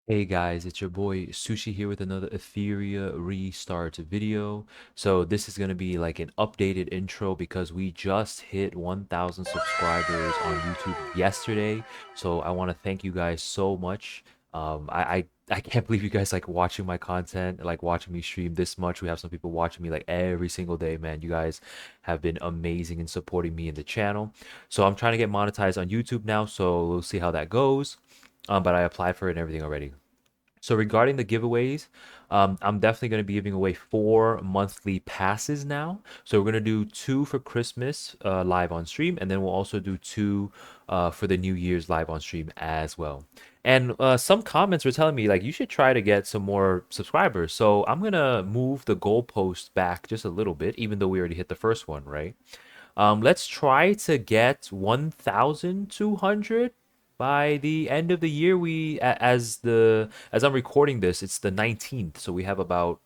Hey guys, it's your boy Sushi here with another Etheria restart video. So this is going to be like an updated intro because we just hit 1,000 subscribers on YouTube yesterday. So I want to thank you guys so much. I can't believe you guys like watching my content, like watching me stream this much. We have some people watching me like every single day, man. You guys have been amazing in supporting me in the channel. So I'm trying to get monetized on YouTube now, so we'll see how that goes. But I applied for it and everything already. So regarding the giveaways, I'm definitely going to be giving away 4 monthly passes now. So we're going to do two for Christmas live on stream, and then we'll also do two for the New Year's live on stream as well. And some comments were telling me like you should try to get some more subscribers. So I'm gonna move the goalpost back just a little bit, even though we already hit the first one, right? Let's try to get 1,200 by the end of the year. As I'm recording this, it's the 19th, so we have about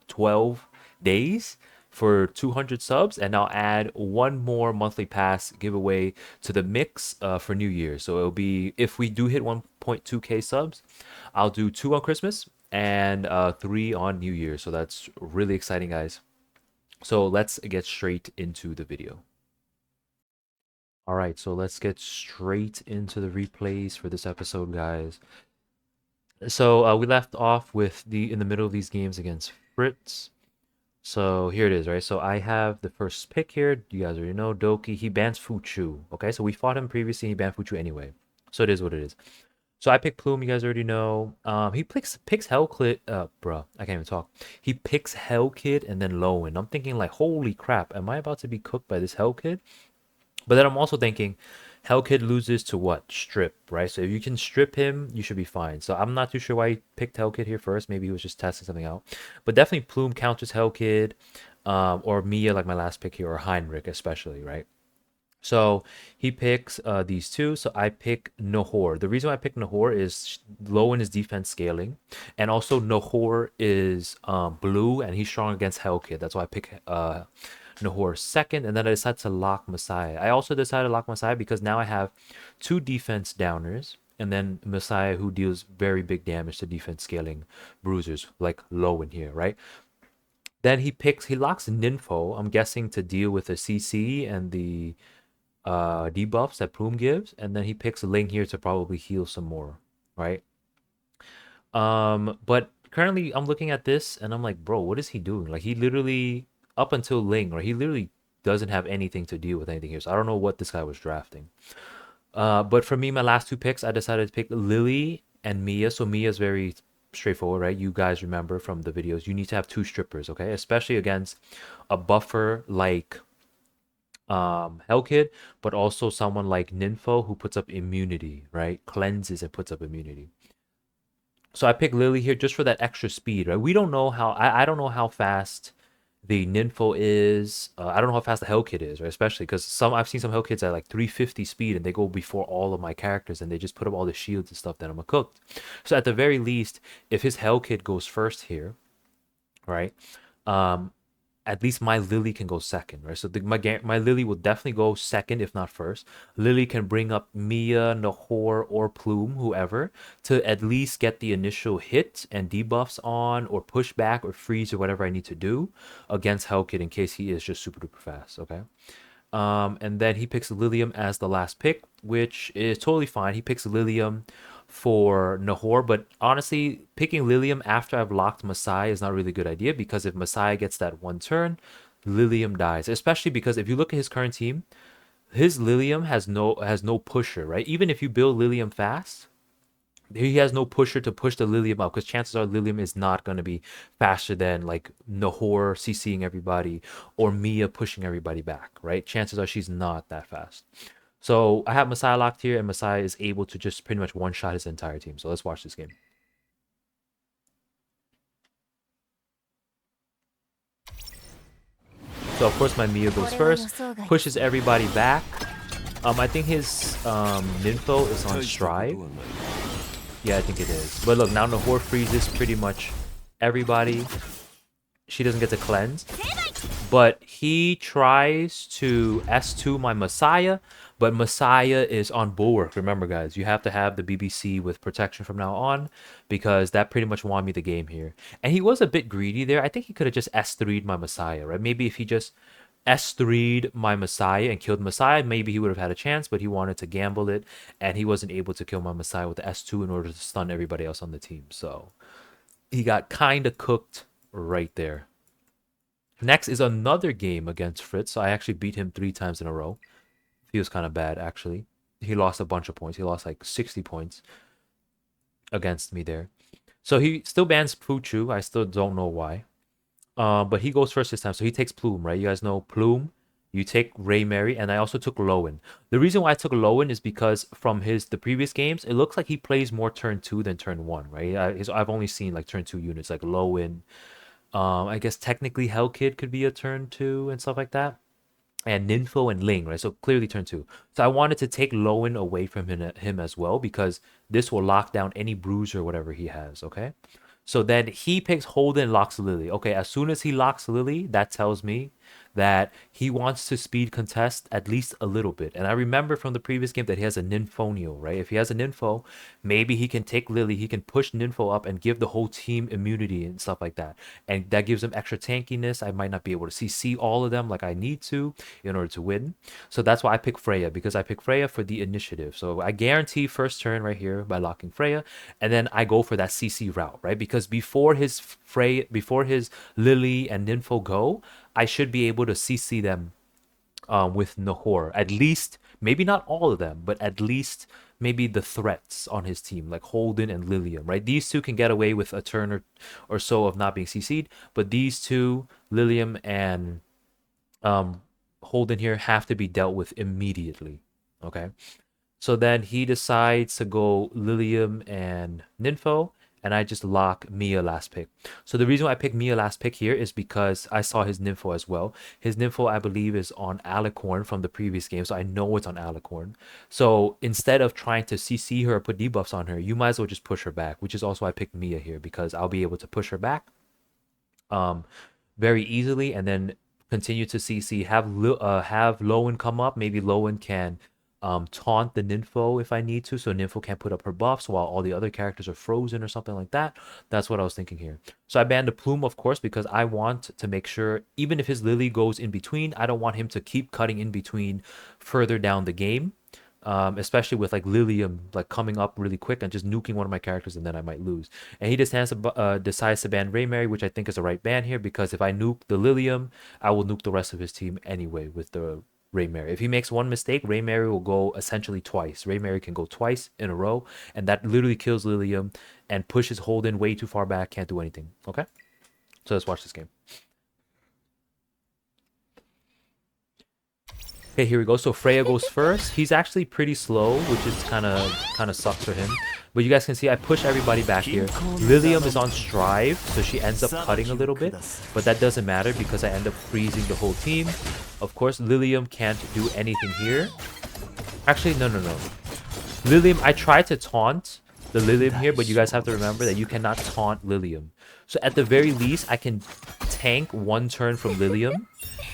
12 days for 200 subs, and I'll add one more monthly pass giveaway to the mix for New Year. So it'll be, if we do hit 1.2k subs, I'll do two on Christmas and three on New Year. So that's really exciting, guys. So let's get straight into the video. All right, so let's get straight into the replays for this episode, guys. So we left off with in the middle of these games against Fritz. So here it is, right? So I have the first pick here. You guys already know Doki. He bans Fuchu. Okay, so we fought him previously. He banned Fuchu anyway. So it is what it is. So I picked Plume. You guys already know. He picks Hellkid. Bruh, I can't even talk. He picks Hellkid and then Lowen. I'm thinking like, holy crap, am I about to be cooked by this Hellkid? But then I'm also thinking, Hellkid loses to what? Strip, right? So if you can strip him, you should be fine. So I'm not too sure why he picked Hellkid here first. Maybe he was just testing something out. But definitely Plume counters Hellkid, or Mia, like my last pick here, or Heinrich especially, right? So he picks these two. So I pick Nahor. The reason why I pick Nahor is low in his defense scaling. And also Nahor is blue and he's strong against Hellkid. That's why I pick Nahor second, and then I decided to lock Messiah. I also decided to lock Messiah because now I have two defense downers, and then Messiah who deals very big damage to defense scaling bruisers, like low in here, right? Then he locks Ninfo, I'm guessing to deal with the CC and the debuffs that Plume gives, and then he picks Ling here to probably heal some more, right? But currently I'm looking at this and I'm like, bro, what is he doing? Like he literally up until Ling, right? He literally doesn't have anything to deal with anything here. So I don't know what this guy was drafting. But for me, my last two picks, I decided to pick Lily and Mia. So Mia's very straightforward, right? You guys remember from the videos, you need to have two strippers, okay? Especially against a buffer like Hellkid, but also someone like Ninfo who puts up immunity, right? Cleanses and puts up immunity. So I picked Lily here just for that extra speed, right? We don't know how, I don't know how fast the Ninfo is. I don't know how fast the Hellkid is, right? Especially because I've seen some Hellkids at like 350 speed and they go before all of my characters and they just put up all the shields and stuff that I'm cooked. So at the very least, if his Hellkid goes first here, right? At least my Lily can go second, right? So my Lily will definitely go second, if not first. Lily can bring up Mia, Nahor, or Plume, whoever, to at least get the initial hit and debuffs on, or push back, or freeze, or whatever I need to do against Hellkid in case he is just super duper fast, okay? And then he picks Lilium as the last pick, which is totally fine. He picks Lilium for Nahor, but honestly, picking Lilium after I've locked Messiah is not really a good idea because if Messiah gets that one turn, Lilium dies. Especially because if you look at his current team, his Lilium has no pusher, right? Even if you build Lilium fast, he has no pusher to push the Lilium up because chances are Lilium is not going to be faster than like Nahor CCing everybody or Mia pushing everybody back, right? Chances are she's not that fast. So I have Messiah locked here, and Messiah is able to just pretty much one-shot his entire team. So let's watch this game. So of course my Mia goes first, pushes everybody back. I think his Ninfo is on Strive. Yeah, I think it is. But look, now Nahor freezes pretty much everybody. She doesn't get to cleanse. but he tries to S2 my Messiah, but Messiah is on bulwark. Remember, guys, you have to have the BBC with protection from now on because that pretty much won me the game here. And he was a bit greedy there. I think he could have just S3'd my Messiah, right? Maybe if he just S3'd my Messiah and killed Messiah, maybe he would have had a chance, but he wanted to gamble it, and he wasn't able to kill my Messiah with the S2 in order to stun everybody else on the team. So he got kind of cooked right there. Next is another game against Fritz. So I actually beat him 3 times in a row. He was kind of bad, actually. He lost a bunch of points. He lost like 60 points against me there. So he still bans Fuchu. I still don't know why. But he goes first this time. So he takes Plume, right? You guys know Plume. You take Ray Mary, and I also took Lowen. The reason why I took Lowen is because from the previous games, it looks like he plays more turn 2 than turn 1, right? I've only seen like turn 2 units like Lowen. I guess technically Hellkid could be a turn 2 and stuff like that. And Ninfo and Ling, right? So clearly turn 2. So I wanted to take Lowen away from him as well because this will lock down any bruiser or whatever he has, okay? So then he picks Holden and locks Lily. Okay, as soon as he locks Lily, that tells me that he wants to speed contest at least a little bit. And I remember from the previous game that he has a Nymphoneal, right? If he has a Nympho, maybe he can take Lily, he can push Nympho up and give the whole team immunity and stuff like that. And that gives him extra tankiness. I might not be able to CC all of them like I need to in order to win. So that's why I pick Freya, because I pick Freya for the initiative. So I guarantee first turn right here by locking Freya, and then I go for that CC route, right? Because before his Lily and Nympho go, I should be able to CC them with Nahor. At least, maybe not all of them, but at least maybe the threats on his team, like Holden and Lilium, right? These two can get away with a turn or so of not being CC'd, but these two, Lilium and Holden here, have to be dealt with immediately, okay? So then he decides to go Lilium and Nympho, and I just lock Mia last pick. So the reason why I picked Mia last pick here is because I saw his Nympho as well. His Nympho, I believe, is on Alicorn from the previous game, so I know it's on Alicorn. So instead of trying to CC her or put debuffs on her, you might as well just push her back, which is also why I picked Mia here, because I'll be able to push her back very easily, and then continue to CC. Have Lowen come up. Maybe Lowen can taunt the Nympho if I need to, so Nympho can't put up her buffs while all the other characters are frozen or something like that. That's what I was thinking here. So I banned the Plume, of course, because I want to make sure, even if his Lily goes in between, I don't want him to keep cutting in between further down the game. Especially with like Lilium like coming up really quick and just nuking one of my characters, and then I might lose. And he decides to ban Ray Mary, which I think is the right ban here, because if I nuke the Lilium, I will nuke the rest of his team anyway with the Ray Mary. If he makes one mistake, Ray Mary will go essentially twice. Ray Mary can go twice in a row, and that literally kills Lilium and pushes Holden way too far back, can't do anything. Okay? So let's watch this game. Okay, here we go. So Freya goes first. He's actually pretty slow, which is kind of sucks for him. But you guys can see I push everybody back here. Lilium is on Strive, so she ends up cutting a little bit. But that doesn't matter because I end up freezing the whole team. Of course, Lilium can't do anything here. Actually, no. Lilium, I tried to taunt the Lilium here, but you guys have to remember that you cannot taunt Lilium. So at the very least, I can tank one turn from Lilium.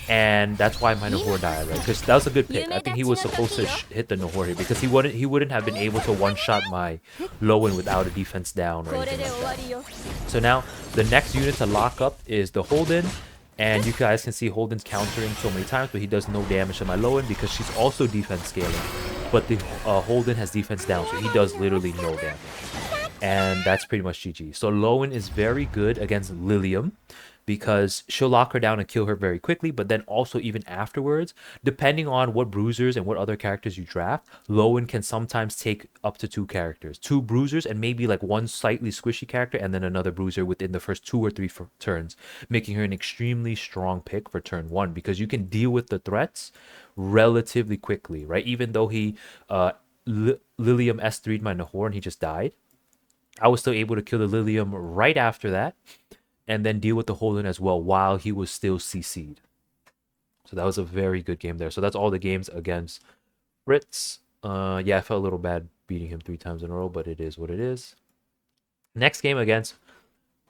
And that's why my Nahor died, right? Because that was a good pick. I think he was supposed to hit the Nahor here because he wouldn't have been able to one-shot my Lowen without a defense down or anything like that. So now the next unit to lock up is the Holden. And you guys can see Holden's countering so many times, but he does no damage to my Lowen because she's also defense scaling. But the Holden has defense down, so he does literally no damage. And that's pretty much GG. So Lowen is very good against Lilium, because she'll lock her down and kill her very quickly, but then also even afterwards, depending on what bruisers and what other characters you draft, Lowen can sometimes take up to 2 characters. 2 bruisers and maybe like one slightly squishy character and then another bruiser within the first 2 or 3 turns, making her an extremely strong pick for turn 1 because you can deal with the threats relatively quickly, right? Even though he Lilium S3'd my Nahor and he just died, I was still able to kill the Lilium right after that, and then deal with the Holden as well while he was still CC'd. So that was a very good game there. So that's all the games against Fritz. Yeah, I felt a little bad beating him 3 times in a row, but it is what it is. Next game against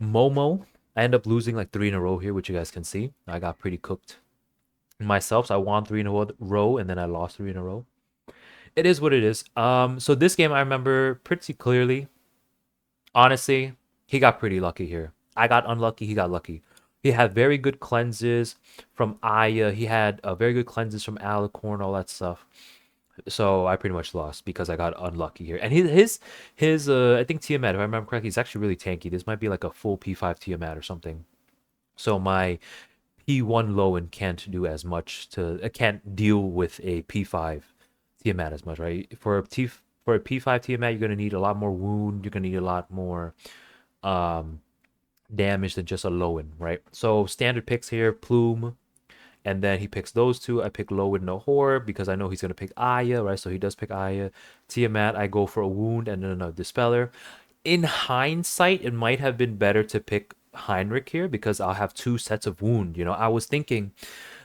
Momo. I end up losing like 3 in a row here, which you guys can see. I got pretty cooked myself. So I won 3 in a row, and then I lost 3 in a row. It is what it is. So this game I remember pretty clearly. Honestly, he got pretty lucky here. I got unlucky. He got lucky. He had very good cleanses from Aya. He had very good cleanses from Alicorn, all that stuff. So I pretty much lost because I got unlucky here. And his I think Tiamat, if I remember correctly, is actually really tanky. This might be like a full P5 Tiamat or something. So my P1 Lowen can't do as much to can't deal with a P5 Tiamat as much, right? For a P5 Tiamat, you're gonna need a lot more wound. You're gonna need a lot more um damage than just a Lowen, right? So standard picks here, Plume, and then he picks those two. I pick Lowen Nahor because I know he's gonna pick Aya, right? So he does pick Aya. Tiamat, I go for a wound and then a Dispeller. In hindsight, it might have been better to pick Heinrich here because I'll have 2 sets of wound. You know, I was thinking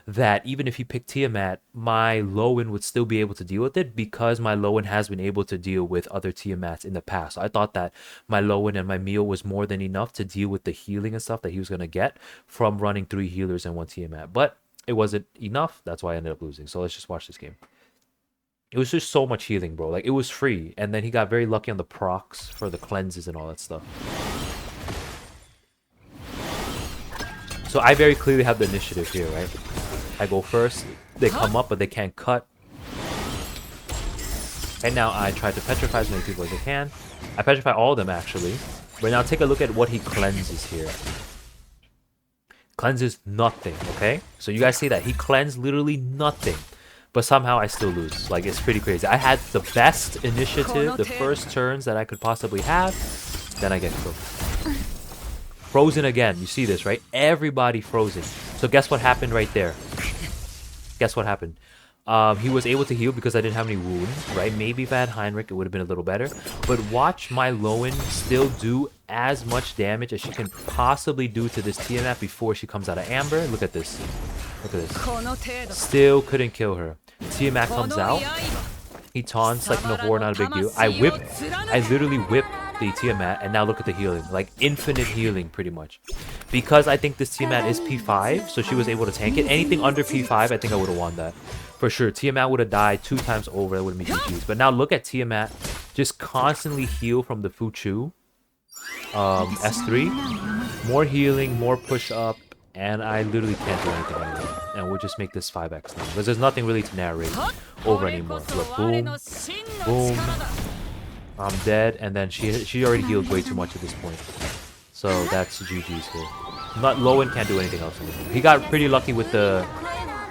that even if he picked Tiamat, my Lowen would still be able to deal with it because my Lowen has been able to deal with other Tiamats in the past. So I thought that my Lowen and my Meal was more than enough to deal with the healing and stuff that he was going to get from running 3 healers and 1 Tiamat. But it wasn't enough. That's why I ended up losing. So let's just watch this game. It was just so much healing, bro. Like, it was free. And then he got very lucky on the procs for the cleanses and all that stuff. So I very clearly have the initiative here, right? I go first. They come up, but they can't cut. And now I try to petrify as many people as I can. I petrify all of them, actually. But now take a look at what he cleanses here. Cleanses nothing, okay? So you guys see that. He cleansed literally nothing. But somehow I still lose. Like, it's pretty crazy. I had the best initiative, the first turns that I could possibly have. Then I get cooked. Frozen again. You see this, right? Everybody frozen. So guess what happened right there? Guess what happened? He was able to heal because I didn't have any wound, right? Maybe if I had Heinrich, it would have been a little better. But watch my Lowen still do as much damage as she can possibly do to this Tiamat before she comes out of Amber. Look at this. Look at this. Still couldn't kill her. Tiamat comes out. He taunts like Nahor, not a big deal. I literally whip the Tiamat, and now look at the healing. Like, infinite healing, pretty much. Because I think this Tiamat is P5, so she was able to tank it. Anything under P5, I think I would have won that. For sure. Tiamat would have died 2 times over. That would have been GG's. But now look at Tiamat just constantly heal from the Fuchu. S3. More healing, more push up, and I literally can't do anything anymore. And we'll just make this 5x now. Because there's nothing really to narrate over anymore. Look, boom. Boom. I'm dead, and then she already healed way too much at this point. So that's GG's here. Not Lowen can't do anything else anymore. He got pretty lucky with the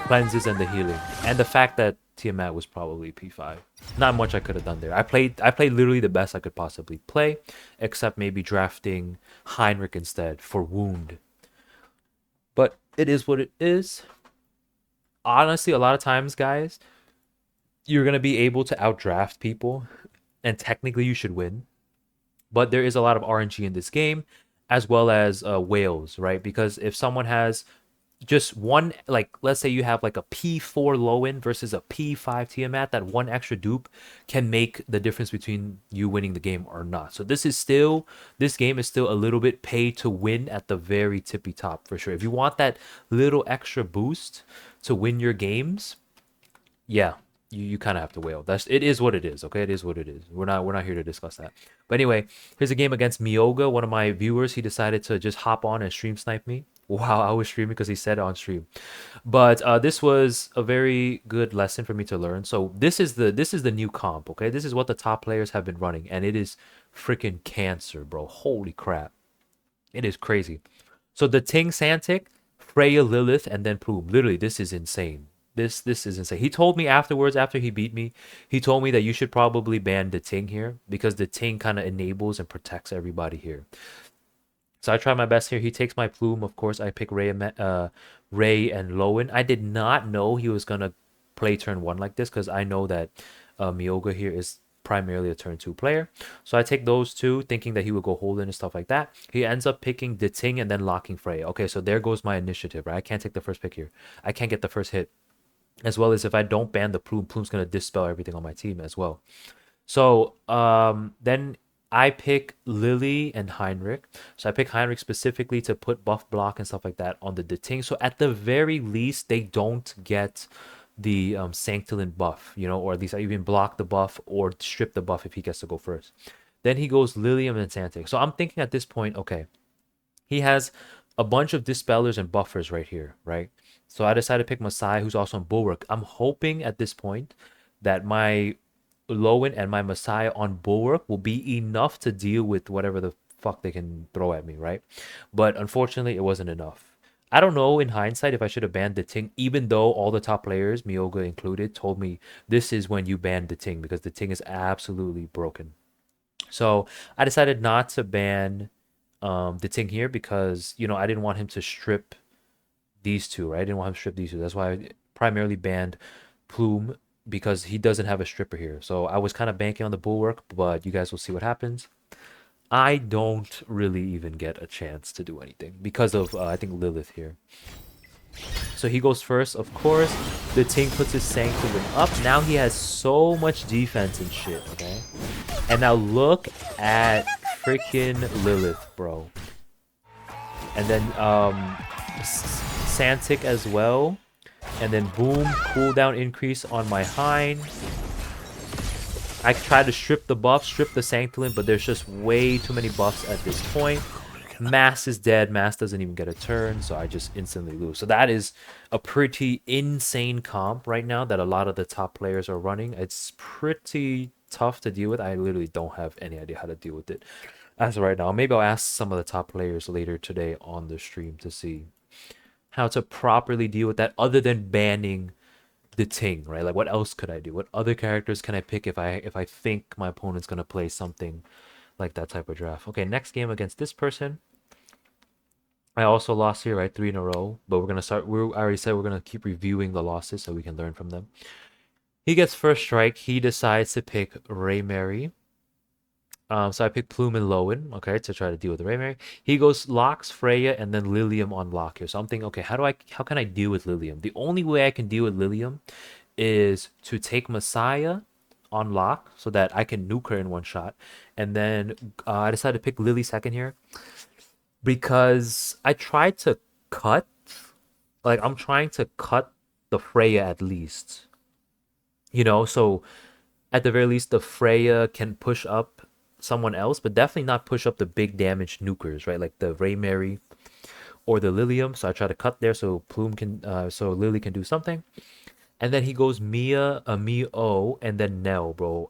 cleanses and the healing. And the fact that Tiamat was probably P5. Not much I could have done there. I played literally the best I could possibly play, except maybe drafting Heinrich instead for wound. But it is what it is. Honestly, a lot of times, guys, you're going to be able to outdraft people, and technically you should win. But there is a lot of RNG in this game, as well as whales, right? Because if someone has just one, like, let's say you have like a P4 Lowen versus a P5 Tiamat, that one extra dupe can make the difference between you winning the game or not. So this game is still a little bit pay to win at the very tippy top, for sure. If you want that little extra boost to win your games, yeah, you kind of have to whale. It is what it is, okay? It is what it is. We're not here to discuss that. But anyway, here's a game against Mioga. One of my viewers, he decided to just hop on and stream snipe me. Wow, I was streaming because he said it on stream. But this was a very good lesson for me to learn. So this is the new comp, okay? This is what the top players have been running, and it is freaking cancer, bro. Holy crap. It is crazy. So the Ting Santic, Freya Lilith, and then Plume. Literally, this is insane. This is insane. He told me afterwards, after he beat me, he told me that you should probably ban the Ting here because the Ting kind of enables and protects everybody here. So I try my best here. He takes my Plume. Of course, I pick Ray and Lowen. I did not know he was going to play turn 1 like this because I know that Mioga here is primarily a turn 2 player. So I take those two thinking that he would go hold in and stuff like that. He ends up picking the Ting and then locking Freya. Okay, so there goes my initiative, right? I can't take the first pick here. I can't get the first hit. As well as if I don't ban the Plume, Plume's going to dispel everything on my team as well. So then I pick Lily and Heinrich. So I pick Heinrich specifically to put buff block and stuff like that on the Deting. So at the very least, they don't get the Sanctilin buff, you know, or at least I even block the buff or strip the buff if he gets to go first. Then he goes Lilium and Santic. So I'm thinking at this point, okay, he has a bunch of dispellers and buffers right here, right? So I decided to pick Masai, who's also on Bulwark. I'm hoping at this point that my Lowen and my Messiah on Bulwark will be enough to deal with whatever the fuck they can throw at me, right? But unfortunately, it wasn't enough. I don't know in hindsight if I should have banned the Ting, even though all the top players, Mioga included, told me this is when you ban the Ting because the Ting is absolutely broken. So I decided not to ban the Ting here because, you know, I didn't want him to strip these two, right? I didn't want him to strip these two. That's why I primarily banned Plume because he doesn't have a stripper here. So I was kind of banking on the Bulwark, but you guys will see what happens. I don't really even get a chance to do anything because of, I think, Lilith here. So he goes first, of course. The Ting puts his Sanctum up. Now he has so much defense and shit, okay? And now look at freaking Lilith, bro. And then Santic as well. And then boom, cooldown increase on my Hein. I tried to strip the buff, strip the Sanctilin, but there's just way too many buffs at this point. Mass is dead. Mass doesn't even get a turn, so I just instantly lose. So that is a pretty insane comp right now that a lot of the top players are running. It's pretty tough to deal with. I literally don't have any idea how to deal with it as of right now. Maybe I'll ask some of the top players later today on the stream to see how to properly deal with that other than banning the Ting, right? Like what else could I do? What other characters can I pick if I think my opponent's gonna play something like that type of draft? Okay, next game against this person. I also lost here, right? 3 in a row. But we're gonna start. I already said we're gonna keep reviewing the losses so we can learn from them. He gets first strike. He decides to pick Ray Mary. So I picked Plume and Lowen, okay, to try to deal with the Ray Mary. He goes Locks, Freya, and then Lilium on lock here. So I'm thinking, okay, how can I deal with Lilium? The only way I can deal with Lilium is to take Messiah on lock so that I can nuke her in one shot. And then I decided to pick Lily second here because I tried to cut, like I'm trying to cut the Freya at least. You know, so at the very least the Freya can push up someone else, but definitely not push up the big damage nukers, right? Like the Ray Mary or the Lilium. So I try to cut there so Plume can so Lily can do something. And then he goes Mia, Mio, and then Nell, bro.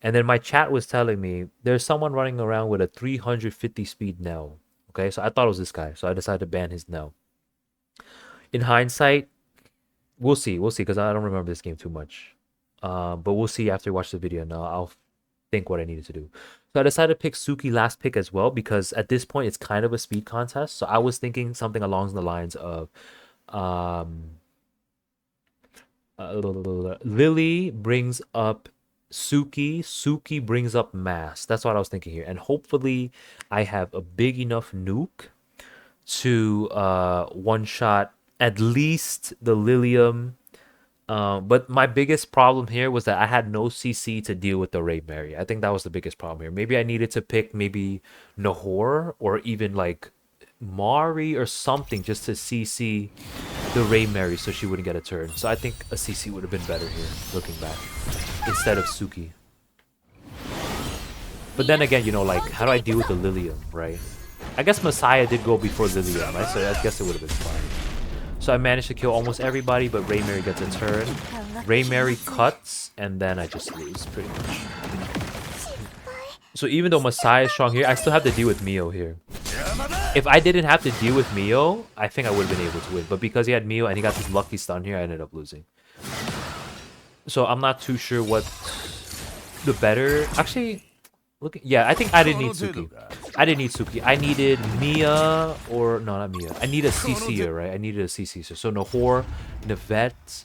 And then my chat was telling me there's someone running around with a 350 speed Nell. Okay, so I thought it was this guy. So I decided to ban his Nell. In hindsight, we'll see. We'll see because I don't remember this game too much. But we'll see after we watch the video. Now I'll think what I needed to do. So I decided to pick Suki last pick as well because at this point it's kind of a speed contest. So I was thinking something along the lines of Lily brings up Suki. Suki brings up Mass. That's what I was thinking here. And hopefully I have a big enough nuke to one shot at least the Lilium. But my biggest problem here was that I had no CC to deal with the Ray Mary. I think that was the biggest problem here. Maybe I needed to pick maybe Nahor or even like Mari or something just to CC the Ray Mary so she wouldn't get a turn. So I think a CC would have been better here, looking back, instead of Suki. But then again, you know, like, how do I deal with the Lilium, right? I guess Messiah did go before Lilium, right? So I guess it would have been fine. So I managed to kill almost everybody, but Ray Mary gets a turn. Ray Mary cuts, and then I just lose, pretty much. So even though Messiah is strong here, I still have to deal with Mio here. If I didn't have to deal with Mio, I think I would have been able to win. But because he had Mio and he got this lucky stun here, I ended up losing. So I'm not too sure what the better... Actually, look... Yeah, I think I didn't need Suki. I didn't need Suki. I needed Mia or... No, not Mia. I need a CC'er, right? I needed a CC'er. So Nahor, Navette,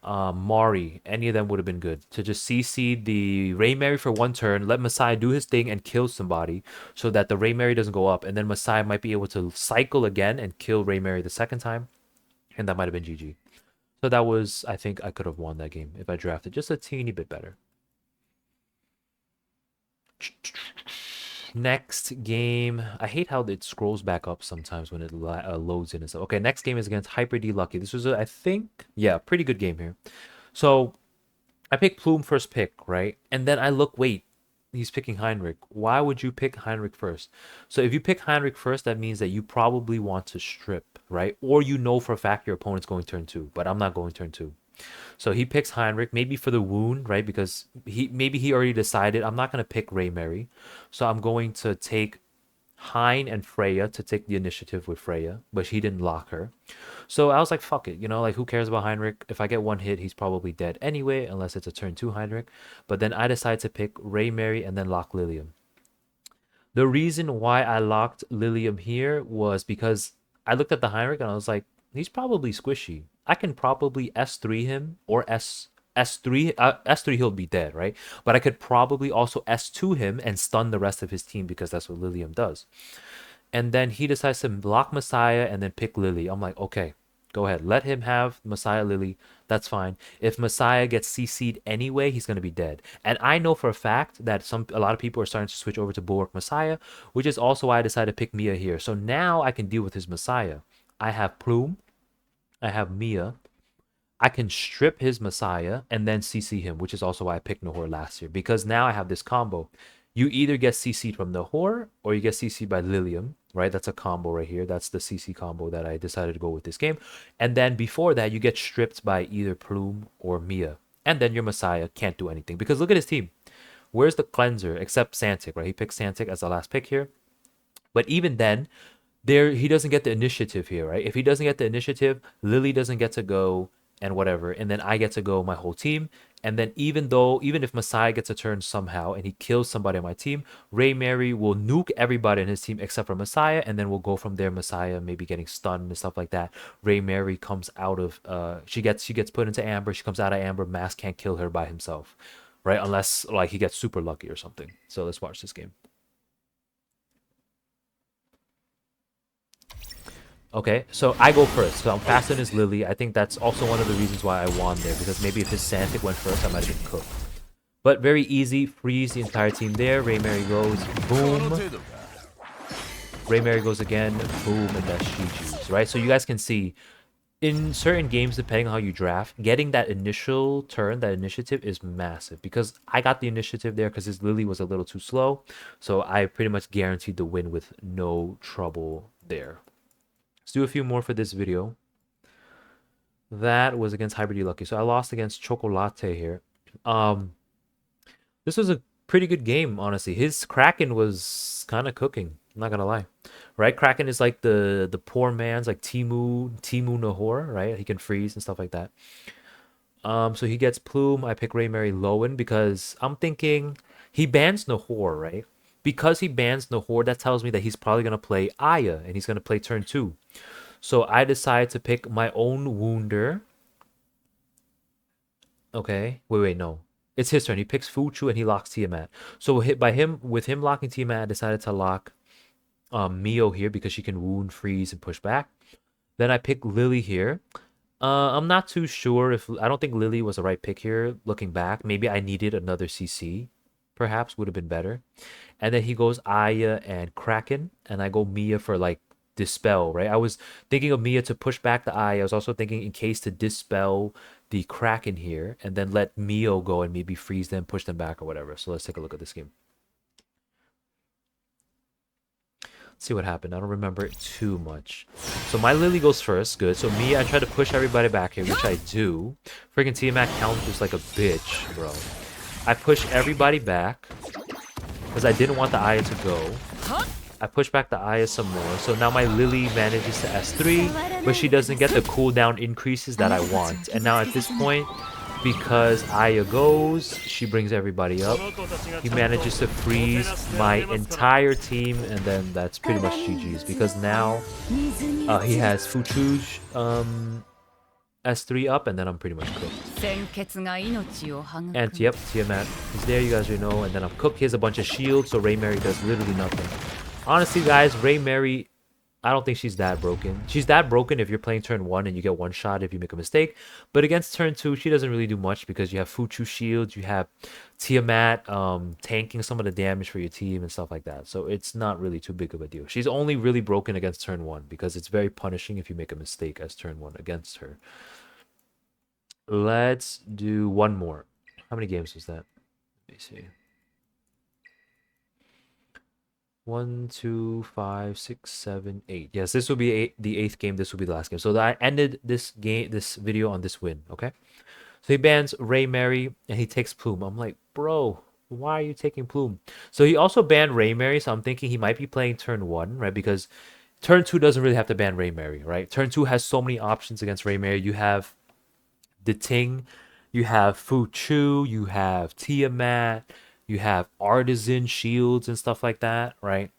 Mari, any of them would have been good. To just CC the Ray Mary for one turn, let Messiah do his thing and kill somebody so that the Ray Mary doesn't go up. And then Messiah might be able to cycle again and kill Ray Mary the second time. And that might have been GG. So that was... I think I could have won that game if I drafted just a teeny bit better. Next game, I hate how it scrolls back up sometimes when it loads in and stuff. Okay, next game is against Hyper D Lucky. This was, I think, yeah, pretty good game here. So I pick Plume first pick, right? And then I look, wait, he's picking Heinrich. Why would you pick Heinrich first? So if you pick Heinrich first, that means that you probably want to strip, right? Or you know for a fact your opponent's going turn 2, but I'm not going turn 2. So he picks Heinrich, maybe for the wound, right? Because he already decided I'm not going to pick Ray Mary. So I'm going to take Hein and Freya to take the initiative with Freya, but he didn't lock her. So I was like, fuck it, like who cares about Heinrich? If I get one hit, he's probably dead anyway, unless it's a turn 2 Heinrich. But then I decided to pick Ray Mary and then lock Lilium. The reason why I locked Lilium here was because I looked at the Heinrich and I was like, he's probably squishy. I can probably S3 him or S3 he'll be dead, right? But I could probably also S2 him and stun the rest of his team because that's what Lilium does. And then he decides to block Messiah and then pick Lily. I'm like, okay, go ahead. Let him have Messiah Lily. That's fine. If Messiah gets CC'd anyway, he's going to be dead. And I know for a fact that a lot of people are starting to switch over to Bulwark Messiah, which is also why I decided to pick Mia here. So now I can deal with his Messiah. I have Plume. I have Mia. I can strip his Messiah and then CC him, which is also why I picked Nahor last year. Because now I have this combo. You either get CC'd from Nahor or you get CC'd by Lilium, right? That's a combo right here. That's the CC combo that I decided to go with this game. And then before that, you get stripped by either Plume or Mia. And then your Messiah can't do anything. Because look at his team. Where's the cleanser? Except Santic, right? He picks Santic as the last pick here. But even then, he doesn't get the initiative here, right? If he doesn't get the initiative, Lily doesn't get to go and whatever. And then I get to go my whole team. And then even if Messiah gets a turn somehow and he kills somebody on my team, Ray Mary will nuke everybody in his team except for Messiah, and then we'll go from there. Messiah maybe getting stunned and stuff like that. Ray Mary comes out of she gets put into Amber. She comes out of Amber. Mask can't kill her by himself, right? Unless like he gets super lucky or something. So let's watch this game. Okay, so I go first. So I'm faster than his Lily. I think that's also one of the reasons why I won there, because maybe if his Santic went first, I might have been cooked. But very easy. Freeze the entire team there. Ray Mary goes. Boom. Ray Mary goes again. Boom. And that's GG's, right? So you guys can see, in certain games, depending on how you draft, getting that initial turn, that initiative is massive. Because I got the initiative there because his Lily was a little too slow. So I pretty much guaranteed the win with no trouble there. Let's do a few more for this video. That was against Hybrid Lucky. So I lost against Chocolate here. This was a pretty good game, honestly. His Kraken was kind of cooking. I'm not gonna lie. Right? Kraken is like the poor man's like Timu Nahor, right? He can freeze and stuff like that. So he gets Plume. I pick Ray Mary Lowen because I'm thinking he bans Nahor, right? Because he bans Nahor, that tells me that he's probably going to play Aya, and he's going to play turn 2. So I decide to pick my own Wounder. Okay. Wait, no. It's his turn. He picks Fuchu, and he locks Tiamat. So with him locking Tiamat, I decided to lock Mio here because she can wound, freeze, and push back. Then I pick Lily here. I'm not too sure I don't think Lily was the right pick here, looking back. Maybe I needed another CC. Perhaps would have been better. And then he goes Aya and Kraken, and I go Mia for like Dispel, right? I was thinking of Mia to push back the Aya. I was also thinking in case to dispel the Kraken here, and then let Mio go and maybe freeze them, push them back or whatever. So let's take a look at this game. Let's see what happened. I don't remember it too much. So my Lily goes first. Good. So Mia, I try to push everybody back here, which I do. Freaking Tiamat counters like a bitch, bro. I push everybody back because I didn't want the Aya to go. I push back the Aya some more. So now my Lily manages to S3, but she doesn't get the cooldown increases that I want. And now at this point, because Aya goes, she brings everybody up. He manages to freeze my entire team, and then that's pretty much GG's. Because now he has Fuchu's S3 up, and then I'm pretty much cooked. And yep, Tiamat is there, you guys already know. And then I'm cooked. He has a bunch of shields, so Ray Mary does literally nothing. Honestly, guys, Ray Mary I don't think she's that broken. She's that broken if you're playing turn 1 and you get one shot if you make a mistake. But against turn 2, she doesn't really do much because you have Fuchu shields, you have Tiamat tanking some of the damage for your team and stuff like that. So it's not really too big of a deal. She's only really broken against turn 1 because it's very punishing if you make a mistake as turn 1 against her. Let's do one more. How many games was that? Let me see. 1, 2, 5, 6, 7, 8. Yes, this will be the 8th game. This will be the last game. So I ended this video on this win. Okay. So he bans Ray Mary and he takes Plume. I'm like, bro, why are you taking Plume? So he also banned Ray Mary. So I'm thinking he might be playing turn 1, right? Because turn 2 doesn't really have to ban Ray Mary, right? Turn 2 has so many options against Ray Mary. You have the Ting, you have Fu Chu, you have Tiamat, you have Artisan shields and stuff like that, right?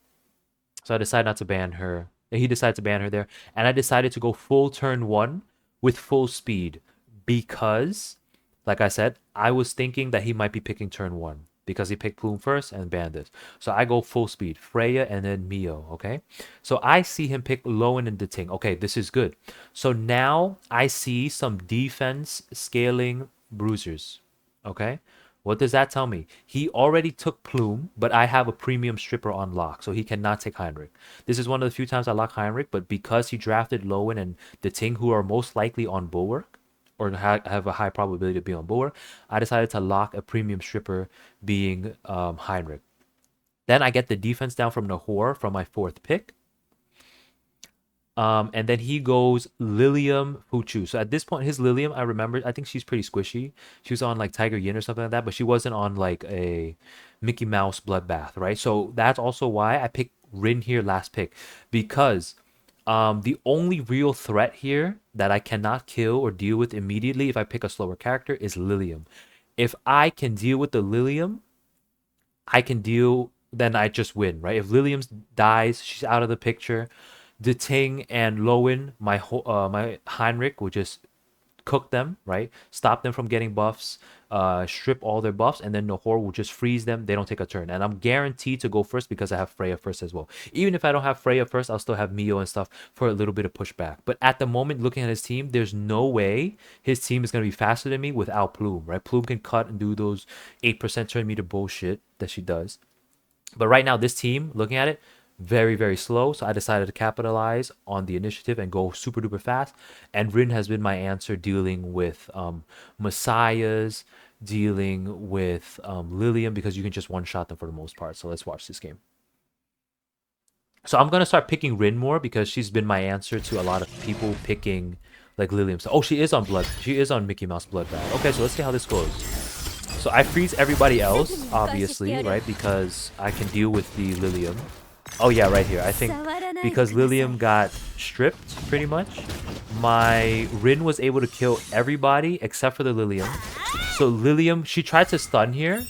So I decided not to ban her. He decided to ban her there. And I decided to go full turn 1 with full speed because, like I said, I was thinking that he might be picking turn 1 because he picked Plume first and banned this. So I go full speed, Freya and then Mio, okay? So I see him pick Lowen and Ting. Okay, this is good. So now I see some defense scaling bruisers, okay? What does that tell me? He already took Plume, but I have a premium stripper on lock, so he cannot take Heinrich. This is one of the few times I lock Heinrich, but because he drafted Lowen and the Ting, who are most likely on Bulwark, or have a high probability to be on Bulwark, I decided to lock a premium stripper being Heinrich. Then I get the defense down from Nahor from my 4th pick. And then he goes Lilium Fuchu. So at this point, his Lilium, I remember, I think she's pretty squishy. She was on like Tiger Yin or something like that, but she wasn't on like a Mickey Mouse Bloodbath, right? So that's also why I picked Rin here last pick, because the only real threat here that I cannot kill or deal with immediately if I pick a slower character is Lilium. If I can deal with the Lilium, I can deal, then I just win, right? If Lilium dies, she's out of the picture. The Ting and Lowen, my Heinrich will just cook them, right? Stop them from getting buffs, strip all their buffs, and then Nahor will just freeze them. They don't take a turn. And I'm guaranteed to go first because I have Freya first as well. Even if I don't have Freya first, I'll still have Mio and stuff for a little bit of pushback. But at the moment, looking at his team, there's no way his team is going to be faster than me without Plume, right? Plume can cut and do those 8% turn meter bullshit that she does. But right now, this team, looking at it, very, very slow. So I decided to capitalize on the initiative and go super duper fast. And Rin has been my answer, dealing with Messiahs, dealing with Lilium, because you can just one-shot them for the most part. So let's watch this game. So I'm going to start picking Rin more because she's been my answer to a lot of people picking like Lilium. So, oh, she is on Blood. She is on Mickey Mouse Bloodbath. Okay, so let's see how this goes. So I freeze everybody else, obviously, right? Because I can deal with the Lilium. Oh yeah, right here. I think because Lilium got stripped, pretty much, my Rin was able to kill everybody except for the Lilium. So Lilium, she tried to stun here,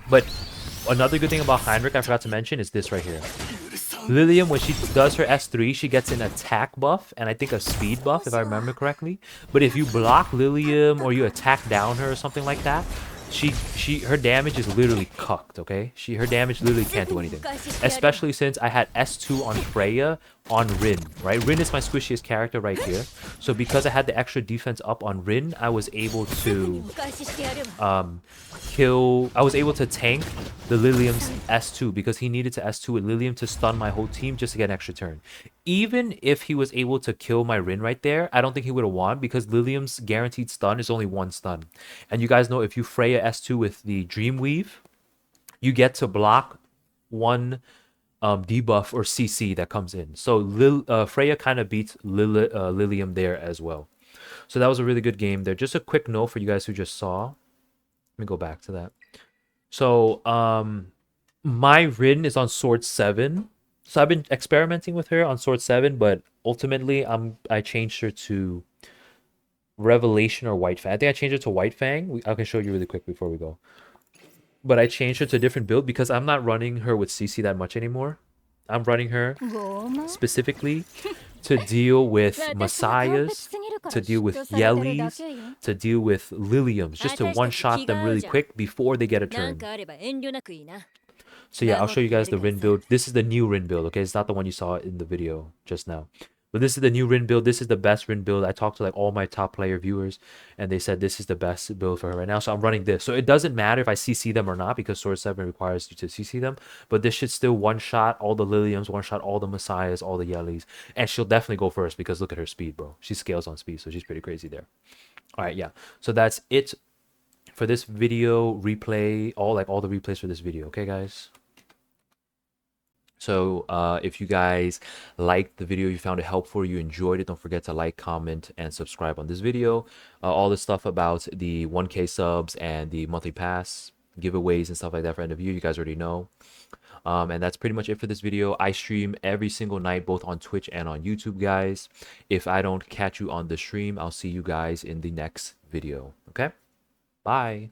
but another good thing about Heinrich I forgot to mention is this right here. Lilium, when she does her S3, she gets an attack buff and I think a speed buff, if I remember correctly. But if you block Lilium or you attack down her or something like that, her damage is literally cucked, okay? Her damage literally can't do anything. Especially since I had S2 on Freya on Rin, right? Rin is my squishiest character right here. So because I had the extra defense up on Rin, I was able to I was able to tank the Lilium's S2 because he needed to S2 with Lilium to stun my whole team just to get an extra turn. Even if he was able to kill my Rin right there, I don't think he would have won because Lilium's guaranteed stun is only 1 stun. And you guys know if you Freya S2 with the Dreamweave, you get to block 1 debuff or CC that comes in. So Freya kind of beats Lilium there as well. So that was a really good game there. Just a quick note for you guys who just saw. Let me go back to that. So my Rin is on Sword 7. So I've been experimenting with her on Sword 7, but ultimately I changed her to Revelation or White Fang. I think I changed her to White Fang. I can show you really quick before we go. But I changed her to a different build because I'm not running her with CC that much anymore. I'm running her specifically to deal with Messiahs, to deal with Yellies, to deal with Liliums, just to one-shot them really quick before they get a turn. So yeah, I'll Bello show you di guys ieri the Rin questa. build. This is the new Rin build, okay? It's not the one you saw in the video just now. But this is the new Rin build. This is the best Rin build. I talked to like all my top player viewers, and they said this is the best build for her right now. So I'm running this. So it doesn't matter if I CC them or not because Sword 7 requires you to CC them. But this should still one-shot all the Liliums, one-shot all the Messiahs, all the Yellies. And she'll definitely go first because look at her speed, bro. She scales on speed, so she's pretty crazy there. All right, yeah. So that's it for this video replay, all the replays for this video, okay, guys? So if you guys liked the video, you found it helpful, you enjoyed it, don't forget to like, comment, and subscribe on this video. All the stuff about the 1K subs and the monthly pass giveaways and stuff like that for end of year, you guys already know. And that's pretty much it for this video. I stream every single night, both on Twitch and on YouTube, guys. If I don't catch you on the stream, I'll see you guys in the next video. Okay? Bye.